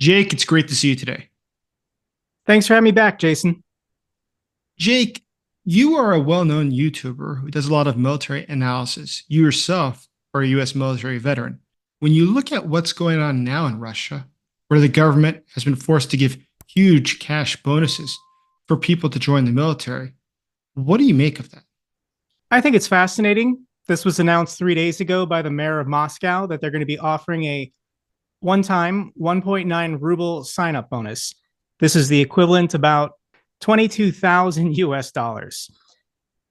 Jake, it's great to see you today. Thanks for having me back, Jason. Jake, you are a well-known YouTuber who does a lot of military analysis. You yourself are a U.S. military veteran. When you look at what's going on now in Russia, where the government has been forced to give huge cash bonuses for people to join the military, what do you make of that? I think it's fascinating. This was announced 3 days ago by the mayor of Moscow that they're going to be offering a one-time 1.9 ruble sign-up bonus. This is the equivalent to about 22,000 US dollars.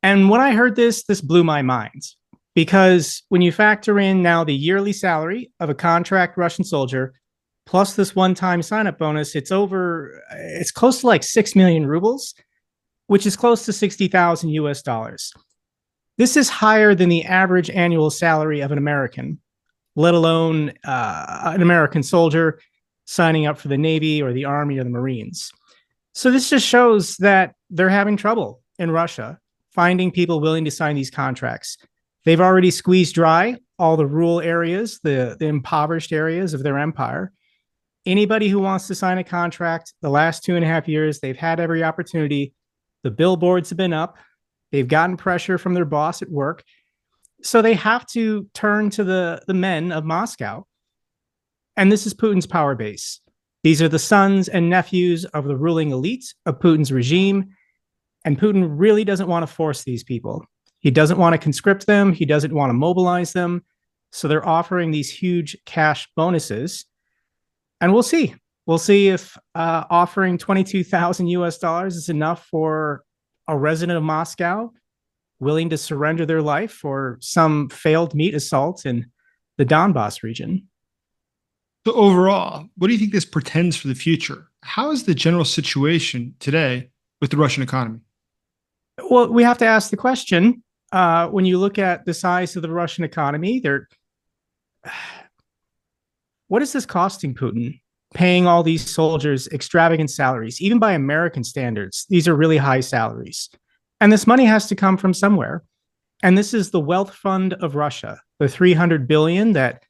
And when I heard this blew my mind because when you factor in now the yearly salary of a contract Russian soldier plus this one-time sign-up bonus, it's close to like 6 million rubles, which is close to 60,000 US dollars. This is higher than the average annual salary of an American, let alone an American soldier signing up for the Navy or the Army or the Marines. So this just shows that they're having trouble in Russia finding people willing to sign these contracts. They've already squeezed dry all the rural areas, the impoverished areas of their empire. Anybody who wants to sign a contract, the last 2.5 years, they've had every opportunity. The billboards have been up. They've gotten pressure from their boss at work. So they have to turn to the men of Moscow. And this is Putin's power base. These are the sons and nephews of the ruling elite of Putin's regime. And Putin really doesn't want to force these people. He doesn't want to conscript them. He doesn't want to mobilize them. So they're offering these huge cash bonuses. And we'll see. We'll see if offering 22,000 US dollars is enough for a resident of Moscow willing to surrender their life for some failed meat assault in the Donbass region. So overall, what do you think this portends for the future? How is the general situation today with the Russian economy? Well, we have to ask the question, when you look at the size of the Russian economy, what is this costing Putin? Paying all these soldiers extravagant salaries, even by American standards. These are really high salaries. And this money has to come from somewhere. And this is the wealth fund of Russia, the 300 billion that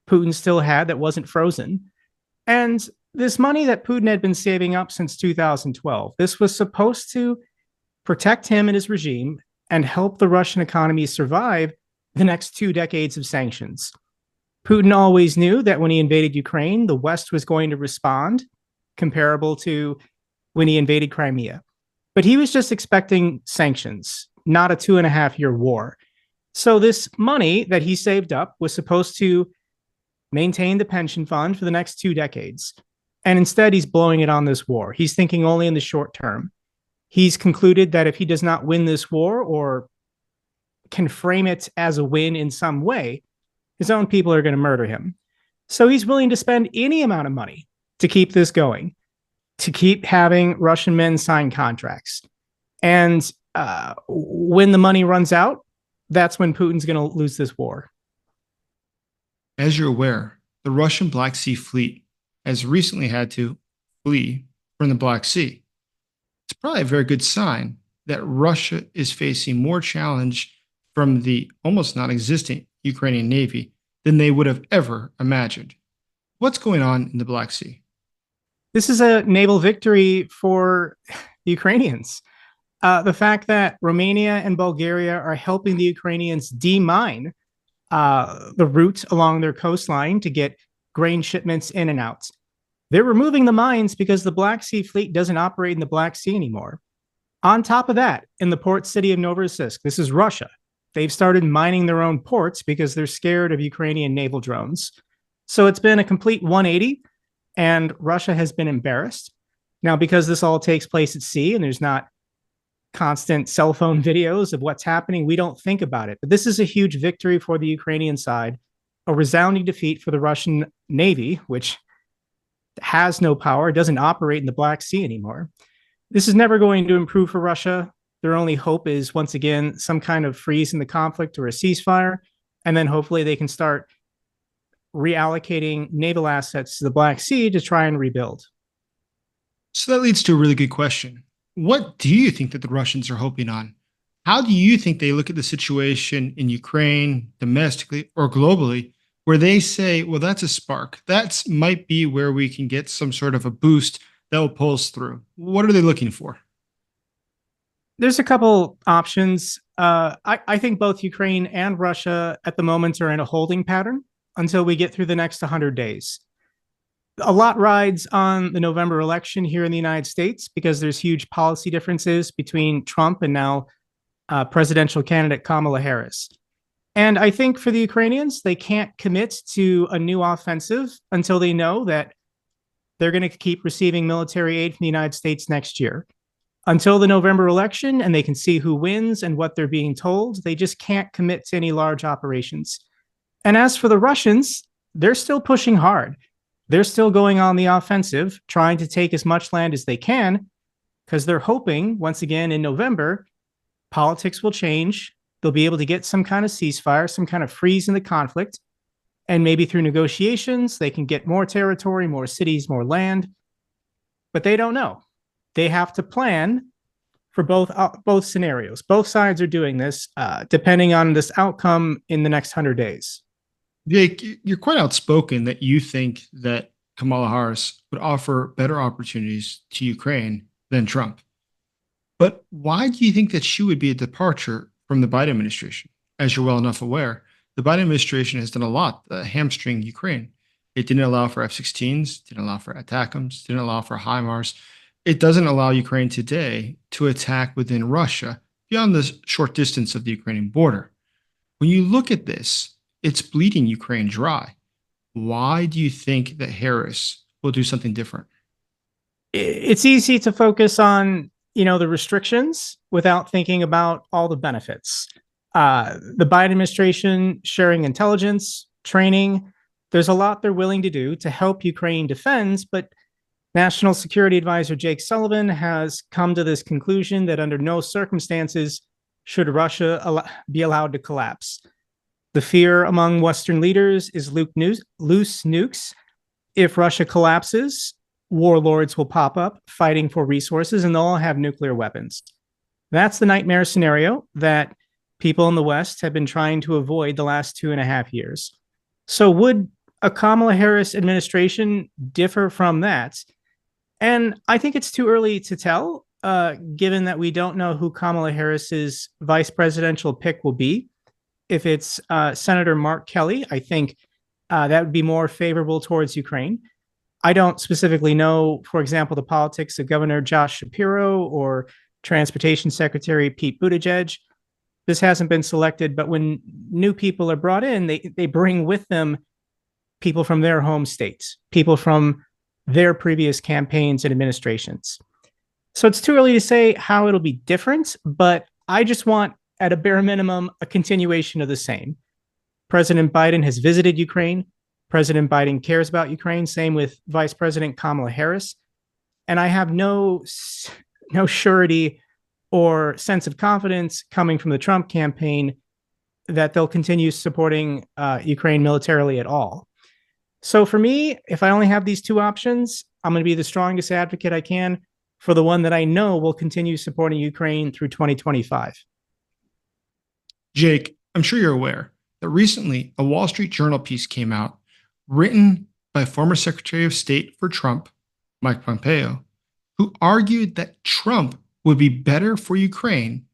Putin still had that wasn't frozen. And this money that Putin had been saving up since 2012, this was supposed to protect him and his regime and help the Russian economy survive the next 2 decades of sanctions. Putin always knew that when he invaded Ukraine, the West was going to respond, comparable to when he invaded Crimea. But he was just expecting sanctions, not a 2.5-year war. So this money that he saved up was supposed to maintain the pension fund for the next 2 decades. And instead, he's blowing it on this war. He's thinking only in the short term. He's concluded that if he does not win this war or can frame it as a win in some way, his own people are going to murder him. So he's willing to spend any amount of money to keep this going, to keep having Russian men sign contracts. And when the money runs out, that's when Putin's going to lose this war. As you're aware, the Russian Black Sea Fleet has recently had to flee from the Black Sea. It's probably a very good sign that Russia is facing more challenge from the almost non-existent Ukrainian Navy than they would have ever imagined. What's going on in the Black Sea? This is a naval victory for the Ukrainians. The fact that Romania and Bulgaria are helping the Ukrainians demine the route along their coastline to get grain shipments in and out. They're removing the mines because the Black Sea Fleet doesn't operate in the Black Sea anymore. On top of that, in the port city of Novorossiysk, this is Russia. They've started mining their own ports because they're scared of Ukrainian naval drones. So it's been a complete 180, and Russia has been embarrassed. Now, because this all takes place at sea and there's not constant cell phone videos of what's happening, we don't think about it. But this is a huge victory for the Ukrainian side, a resounding defeat for the Russian Navy, which has no power, doesn't operate in the Black Sea anymore. This is never going to improve for Russia. Their only hope is, once again, some kind of freeze in the conflict or a ceasefire, and then hopefully they can start reallocating naval assets to the Black Sea to try and rebuild. So that leads to a really good question. What do you think that the Russians are hoping on? How do you think they look at the situation in Ukraine, domestically or globally, where they say, well, that's a spark. That's might be where we can get some sort of a boost that will pull us through. What are they looking for? There's a couple options. I think both Ukraine and Russia at the moment are in a holding pattern until we get through the next 100 days. A lot rides on the November election here in the United States because there's huge policy differences between Trump and now presidential candidate Kamala Harris. And I think for the Ukrainians, they can't commit to a new offensive until they know that they're going to keep receiving military aid from the United States next year. Until the November election and they can see who wins and what they're being told, they just can't commit to any large operations. And as for the Russians, they're still pushing hard. They're still going on the offensive, trying to take as much land as they can, because they're hoping, once again, in November, politics will change. They'll be able to get some kind of ceasefire, some kind of freeze in the conflict. And maybe through negotiations, they can get more territory, more cities, more land. But they don't know. They have to plan for both scenarios. Both sides are doing this, depending on this outcome in the next 100 days. Jake, you're quite outspoken that you think that Kamala Harris would offer better opportunities to Ukraine than Trump. But why do you think that she would be a departure from the Biden administration? As you're well enough aware, the Biden administration has done a lot to hamstring Ukraine. It didn't allow for F-16s, didn't allow for ATACMS, didn't allow for HIMARS. It doesn't allow Ukraine today to attack within Russia beyond the short distance of the Ukrainian border. When you look at this, it's bleeding Ukraine dry. Why do you think that Harris will do something different? It's easy to focus on, the restrictions without thinking about all the benefits. The Biden administration sharing intelligence, training, there's a lot they're willing to do to help Ukraine defend, but National Security Advisor Jake Sullivan has come to this conclusion that under no circumstances should Russia be allowed to collapse. The fear among Western leaders is loose nukes. If Russia collapses, warlords will pop up fighting for resources and they'll all have nuclear weapons. That's the nightmare scenario that people in the West have been trying to avoid the last 2.5 years. So would a Kamala Harris administration differ from that? And I think it's too early to tell, given that we don't know who Kamala Harris's vice presidential pick will be. If it's Senator Mark Kelly, I think that would be more favorable towards Ukraine. I don't specifically know, for example, the politics of Governor Josh Shapiro or Transportation Secretary Pete Buttigieg. This hasn't been selected, but when new people are brought in, they bring with them people from their home states, people from their previous campaigns and administrations. So it's too early to say how it'll be different, but I just want, at a bare minimum, a continuation of the same. President Biden has visited Ukraine. President Biden cares about Ukraine. Same with Vice President Kamala Harris. And I have no surety or sense of confidence coming from the Trump campaign that they'll continue supporting Ukraine militarily at all. So for me, if I only have these two options, I'm going to be the strongest advocate I can for the one that I know will continue supporting Ukraine through 2025. Jake, I'm sure you're aware that recently a Wall Street Journal piece came out written by former Secretary of State for Trump, Mike Pompeo, who argued that Trump would be better for Ukraine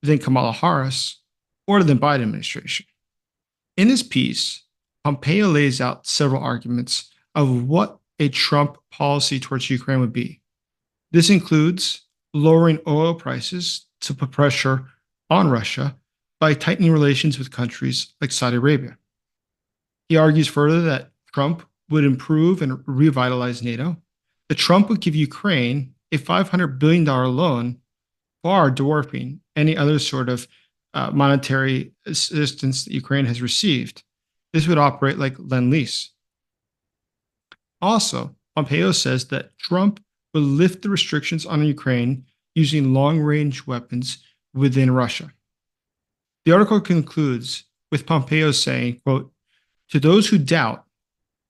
than Kamala Harris or than Biden administration. In this piece, Pompeo lays out several arguments of what a Trump policy towards Ukraine would be. This includes lowering oil prices to put pressure on Russia by tightening relations with countries like Saudi Arabia. He argues further that Trump would improve and revitalize NATO, that Trump would give Ukraine a $500 billion loan, far dwarfing any other sort of monetary assistance that Ukraine has received. This would operate like Lend-Lease. Also, Pompeo says that Trump will lift the restrictions on Ukraine using long-range weapons within Russia. The article concludes with Pompeo saying, quote, "To those who doubt,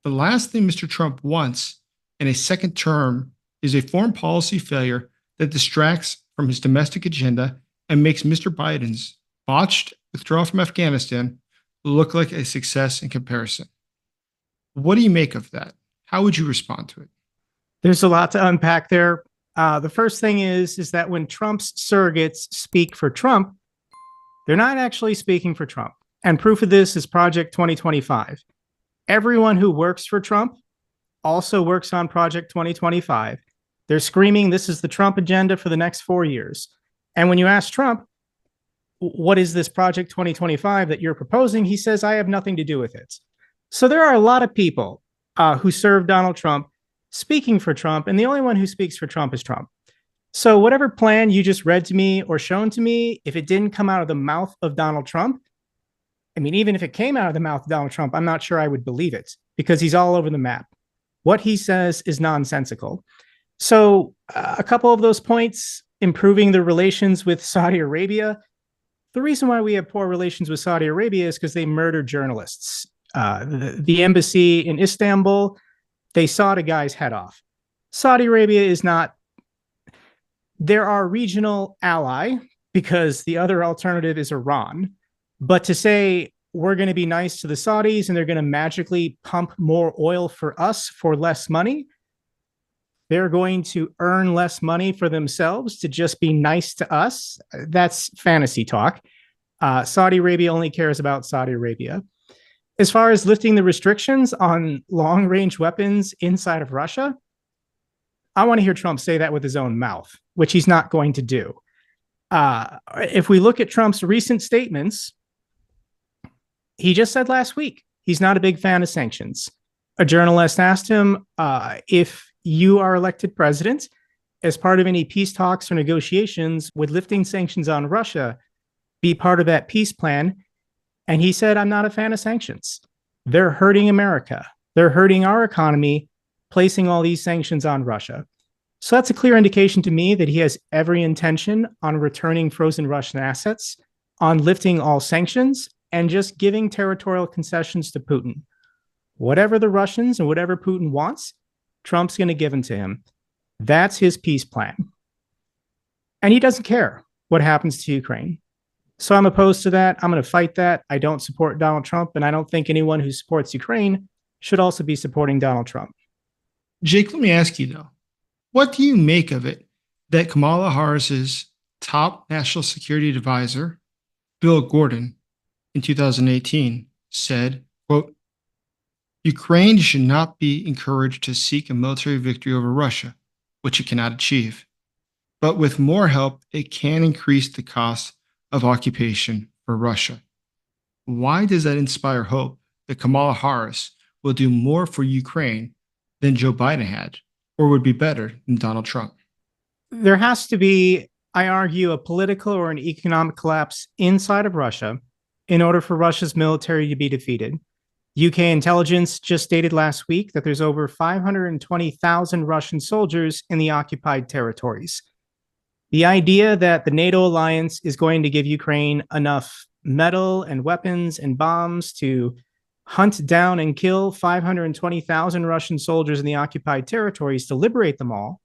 the last thing Mr. Trump wants in a second term is a foreign policy failure that distracts from his domestic agenda and makes Mr. Biden's botched withdrawal from Afghanistan look like a success in comparison." What do you make of that? How would you respond to it? There's a lot to unpack there. The first thing is that when Trump's surrogates speak for Trump, they're not actually speaking for Trump. And proof of this is Project 2025. Everyone who works for Trump also works on Project 2025. They're screaming, this is the Trump agenda for the next 4 years. And when you ask Trump, what is this Project 2025 that you're proposing? He says, I have nothing to do with it. So there are a lot of people who serve Donald Trump speaking for Trump, and the only one who speaks for Trump is Trump. So whatever plan you just read to me or shown to me, if it didn't come out of the mouth of Donald Trump, I mean, even if it came out of the mouth of Donald Trump, I'm not sure I would believe it because he's all over the map. What he says is nonsensical. So a couple of those points, improving the relations with Saudi Arabia. The reason why we have poor relations with Saudi Arabia is because they murdered journalists. The embassy in Istanbul, they sawed a guy's head off. Saudi Arabia is not, they're our regional ally because the other alternative is Iran. But to say we're going to be nice to the Saudis and they're going to magically pump more oil for us for less money, they're going to earn less money for themselves to just be nice to us. That's fantasy talk. Saudi Arabia only cares about Saudi Arabia. As far as lifting the restrictions on long-range weapons inside of Russia, I want to hear Trump say that with his own mouth, which he's not going to do. If we look at Trump's recent statements, he just said last week he's not a big fan of sanctions. A journalist asked him, if you are elected president, as part of any peace talks or negotiations, would lifting sanctions on Russia be part of that peace plan? And he said, I'm not a fan of sanctions. They're hurting America. They're hurting our economy, placing all these sanctions on Russia. So that's a clear indication to me that he has every intention on returning frozen Russian assets, on lifting all sanctions, and just giving territorial concessions to Putin. Whatever the Russians and whatever Putin wants, Trump's going to give them to him. That's his peace plan. And he doesn't care what happens to Ukraine. So I'm opposed to that. I'm going to fight that. I don't support Donald Trump, and I don't think anyone who supports Ukraine should also be supporting Donald Trump. Jake, let me ask you though, what do you make of it that Kamala Harris's top national security advisor, Bill Gordon, in 2018 said, quote, Ukraine should not be encouraged to seek a military victory over Russia, which it cannot achieve. But with more help, it can increase the cost of occupation for Russia. Why does that inspire hope that Kamala Harris will do more for Ukraine than Joe Biden had, or would be better than Donald Trump? There has to be, I argue, a political or an economic collapse inside of Russia in order for Russia's military to be defeated. UK intelligence just stated last week that there's over 520,000 Russian soldiers in the occupied territories. The idea that the NATO alliance is going to give Ukraine enough metal and weapons and bombs to hunt down and kill 520,000 Russian soldiers in the occupied territories to liberate them all,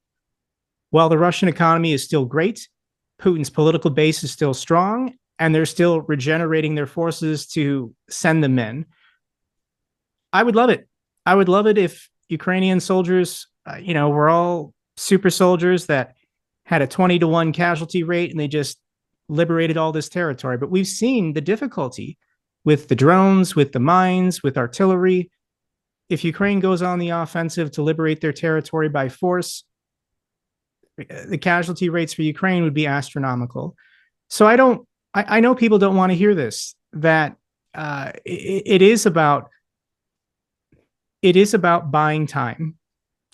while the Russian economy is still great, Putin's political base is still strong, and they're still regenerating their forces to send them in. I would love it. I would love it if Ukrainian soldiers, were all super soldiers that had a 20-to-1 casualty rate and they just liberated all this territory. But we've seen the difficulty with the drones, with the mines, with artillery. If Ukraine goes on the offensive to liberate their territory by force, the casualty rates for Ukraine would be astronomical. So I know people don't want to hear this, that it is about buying time,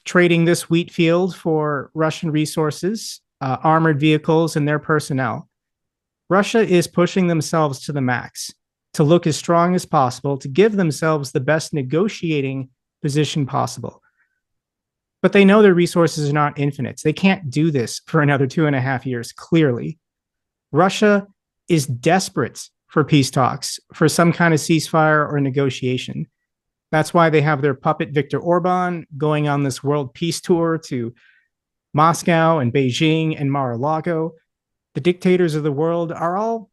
trading this wheat field for Russian resources, armored vehicles, and their personnel. Russia is pushing themselves to the max to look as strong as possible, to give themselves the best negotiating position possible. But they know their resources are not infinite. They can't do this for another 2.5 years, clearly. Russia is desperate for peace talks, for some kind of ceasefire or negotiation. That's why they have their puppet Viktor Orban going on this world peace tour to Moscow and Beijing and Mar-a-Lago. The dictators of the world are all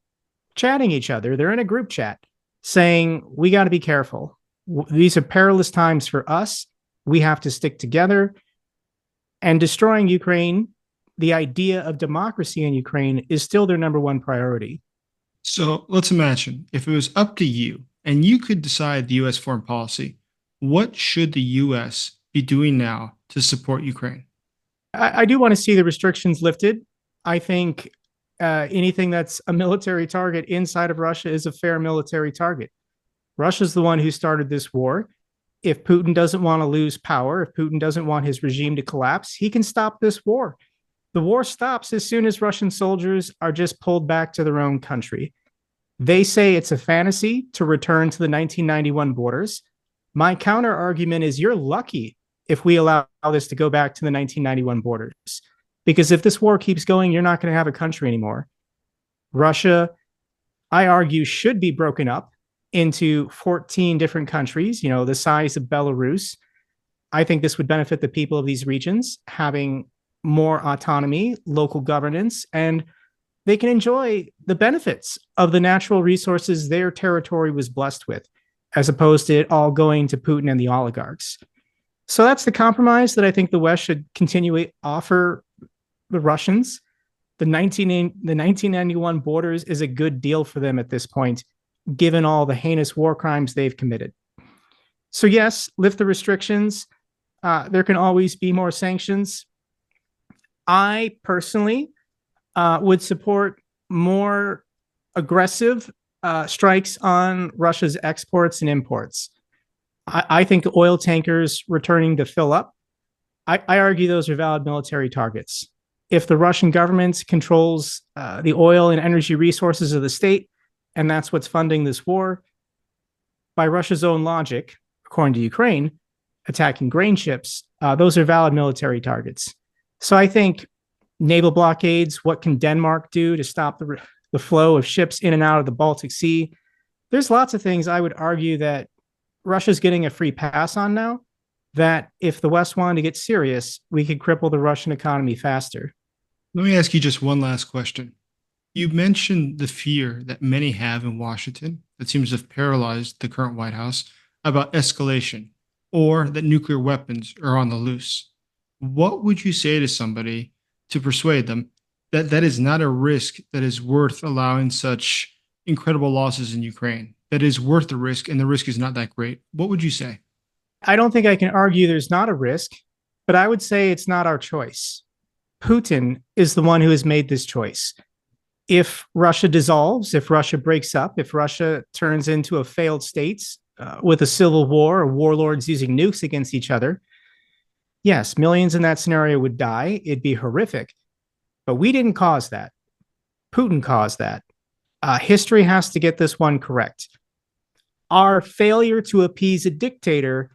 chatting each other. They're in a group chat saying, we got to be careful. These are perilous times for us. We have to stick together. And destroying Ukraine, the idea of democracy in Ukraine, is still their number one priority. So let's imagine if it was up to you and you could decide the U.S. foreign policy, what should the U.S. be doing now to support Ukraine? I do want to see the restrictions lifted. I think anything that's a military target inside of Russia is a fair military target. Russia's the one who started this war. If Putin doesn't want to lose power, if Putin doesn't want his regime to collapse, he can stop this war. The war stops as soon as Russian soldiers are just pulled back to their own country. They say it's a fantasy to return to the 1991 borders. My counter argument is you're lucky if we allow this to go back to the 1991 borders. Because if this war keeps going, you're not going to have a country anymore. Russia, I argue, should be broken up into 14 different countries, the size of Belarus. I think this would benefit the people of these regions having more autonomy, local governance, and they can enjoy the benefits of the natural resources their territory was blessed with, as opposed to it all going to Putin and the oligarchs. So that's the compromise that I think the West should continually offer the Russians. The 1991 borders is a good deal for them at this point, given all the heinous war crimes they've committed. So yes, lift the restrictions. There can always be more sanctions. I personally would support more aggressive strikes on Russia's exports and imports. I think oil tankers returning to fill up, I argue those are valid military targets. If the Russian government controls the oil and energy resources of the state, and that's what's funding this war, by Russia's own logic, according to Ukraine, attacking grain ships, those are valid military targets. So I think naval blockades, what can Denmark do to stop the flow of ships in and out of the Baltic Sea? There's lots of things I would argue that Russia's getting a free pass on now, that if the West wanted to get serious, we could cripple the Russian economy faster. Let me ask you just one last question. You mentioned the fear that many have in Washington that seems to have paralyzed the current White House about escalation or that nuclear weapons are on the loose. What would you say to somebody to persuade them that that is not a risk that is worth allowing such incredible losses in Ukraine, that is worth the risk and the risk is not that great? What would you say? I don't think I can argue there's not a risk, but I would say it's not our choice. Putin is the one who has made this choice. If Russia dissolves, if Russia breaks up, if Russia turns into a failed state with a civil war or warlords using nukes against each other, yes, millions in that scenario would die. It'd be horrific. But we didn't cause that. Putin caused that. History has to get this one correct. Our failure to appease a dictator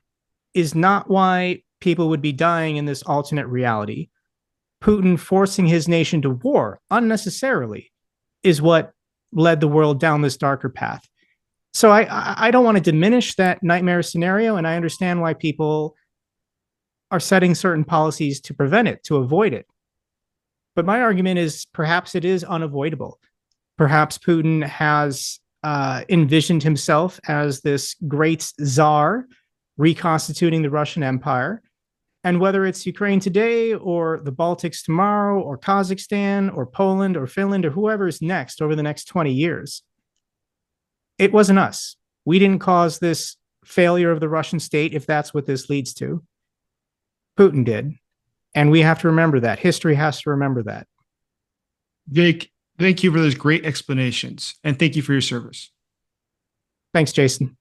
is not why people would be dying in this alternate reality. Putin forcing his nation to war unnecessarily is what led the world down this darker path. So I don't want to diminish that nightmare scenario, and I understand why people are setting certain policies to prevent it, to avoid it. But my argument is perhaps it is unavoidable. Perhaps Putin has envisioned himself as this great czar reconstituting the Russian Empire. And whether it's Ukraine today or the Baltics tomorrow or Kazakhstan or Poland or Finland or whoever is next over the next 20 years, it wasn't us. We didn't cause this failure of the Russian state if that's what this leads to. Putin did. And we have to remember that. History has to remember that. Jake, thank you for those great explanations and thank you for your service. Thanks, Jason.